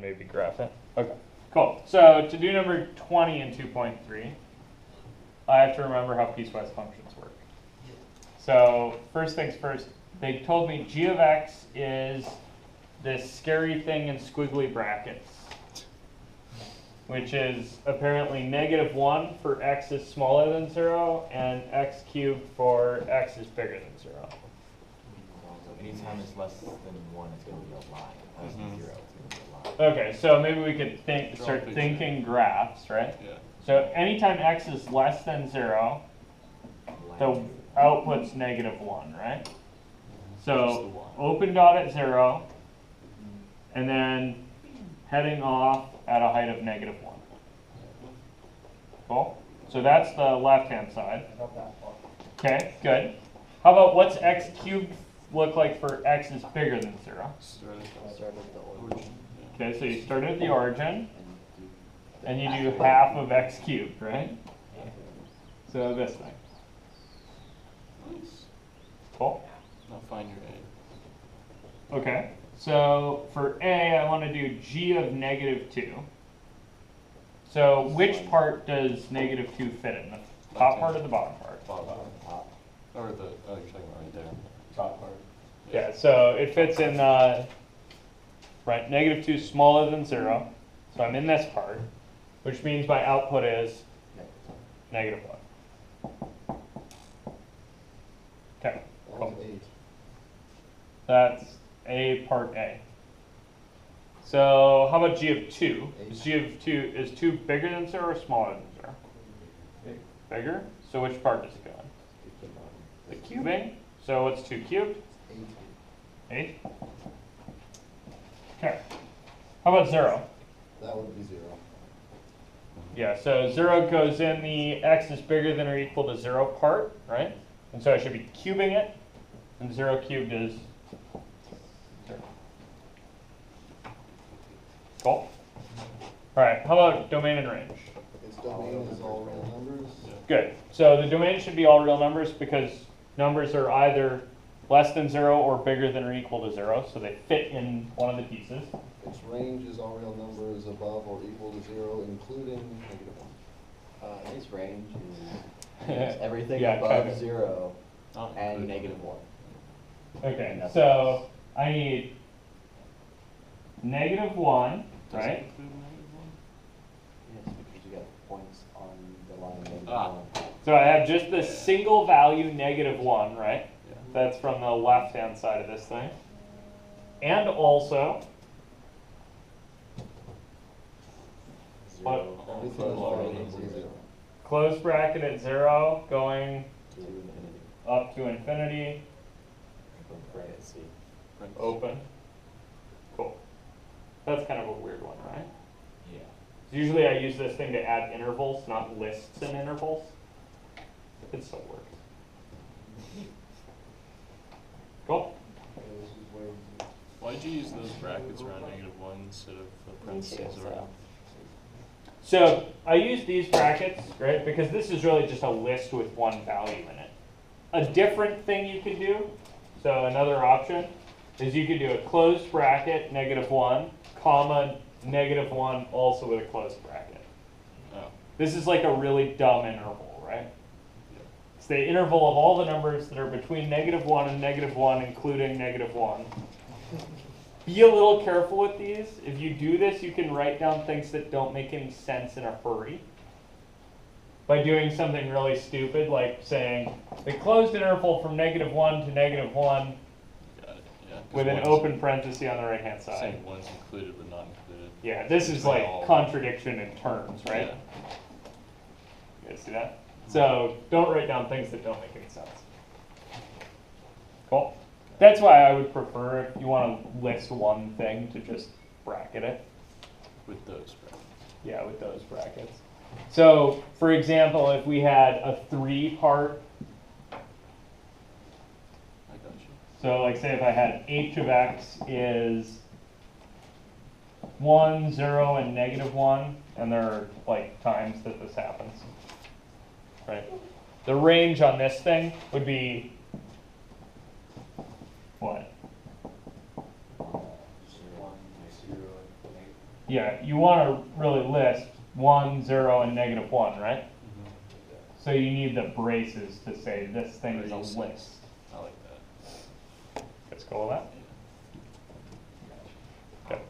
maybe graph it. Okay, cool. So to do number 20 in 2.3, I have to remember how piecewise functions work. So first things first, they told me g of x is this scary thing in squiggly brackets, which is apparently -1 for x is smaller than 0, and x cubed for x is bigger than 0. So anytime it's less than 1, it's going to be a line. Less than 0, it's going to be a line. Okay, so maybe we could start thinking graphs, right? Yeah. So anytime x is less than 0, the output's -1, right? So open dot at 0, and then heading off at a height of -1. Cool? So that's the left-hand side. Okay, good. How about what's x cubed look like for x is bigger than 0? Start at the origin. Okay, so you start at the origin, and you do half of x cubed, right? So this thing. Nice. Cool? Now find your A. Okay, so for A, I want to do g of -2. So which part does -2 fit in? The top part or the bottom part? Bottom. Or the, oh, you're talking about right there. Top part. Yeah, so it fits in, right, -2 is smaller than 0. So I'm in this part, which means my output is -1. Okay, cool. That's A part A. So how about g of 2? Is 2 bigger than 0 or smaller than 0? Bigger? So which part does it go in? The cubing. So what's 2 cubed? 8. Okay. How about 0? That would be 0. Yeah, so 0 goes in the x is bigger than or equal to 0 part, right? And so I should be cubing it, and 0 cubed is 0. Cool. All right, how about domain and range? Its domain is all real numbers. Good. So the domain should be all real numbers because numbers are either less than 0 or bigger than or equal to 0, so they fit in one of the pieces. Its range is all real numbers above or equal to 0, including -1. Its range is everything Yeah, above kind of. 0 Not and included. -1. Okay, Nothing so else. I need -1, Does it right? include -1? Yes, because you got points on the line Ah. -1. So I have just this single value -1, right? Yeah. That's from the left-hand side of this thing. And also, 0. Everything is all real numbers is 0. close bracket at 0 going To infinity. up to infinity, Bracket C. open. Cool. That's kind of a weird one, right? Yeah. Usually I use this thing to add intervals, not lists and intervals. It still works. Cool. Why'd you use those brackets around -1 instead of the parentheses around? So I use these brackets, right, because this is really just a list with one value in it. A different thing you could do, so another option, is you could do a closed bracket, -1, comma, -1, also with a closed bracket. Oh. This is like a really dumb interval, right? It's the interval of all the numbers that are between -1 and -1, including -1. Be a little careful with these. If you do this, you can write down things that don't make any sense in a hurry. By doing something really stupid, like saying the closed interval from -1 to -1 Got it. Yeah. 'cause with an one's open parenthesis on the right-hand side. saying one's included but not included. Yeah, this is like contradiction in terms, right? Yeah. You guys see that? So don't write down things that don't make any sense. Cool. That's why I would prefer, if you want to list one thing, to just bracket it. With those brackets. Yeah, with those brackets. So, for example, if we had a 3-part, I got you. so like say if I had h of x is 1, 0, and -1, and there are like times that this happens, right? The range on this thing would be what? Yeah, you want to really list 1, 0, and -1, right? So you need the braces to say this thing is a Braces. list. I like that. Let's go with that. Yeah. Okay.